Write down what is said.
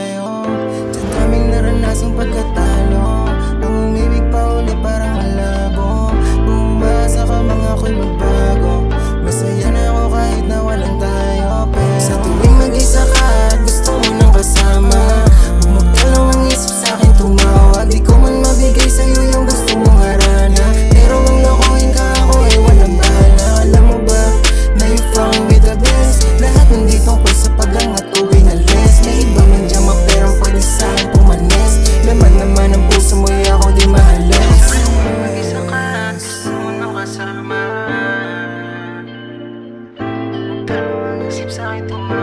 tayo. Sa daming naranasang pagkatalo, ang umibig pa uli parang malabo. Kung umaasa ka mga ako'y magbago, masaya na ako kahit na walang tayo. Pero sa tuwing mag-isa ka at gusto mo ng kasama, bumagdalaw ang isip sa'kin tumawa. Di ko man mabigay sa'yo yung gusto mong harana, pero kung lokohin ka ako ay walang bala. Alam mo ba na you found with the best? Lahat hindi tungkol sa pag-angat o winalis. May iba man dyan maperang pwede sa'kin pumanis. Laman naman ang puso mo'y ako di mahalas. Mag-isa ka at gusto mo ng kasama, bumagdalaw ang isip sa'kin tumawa.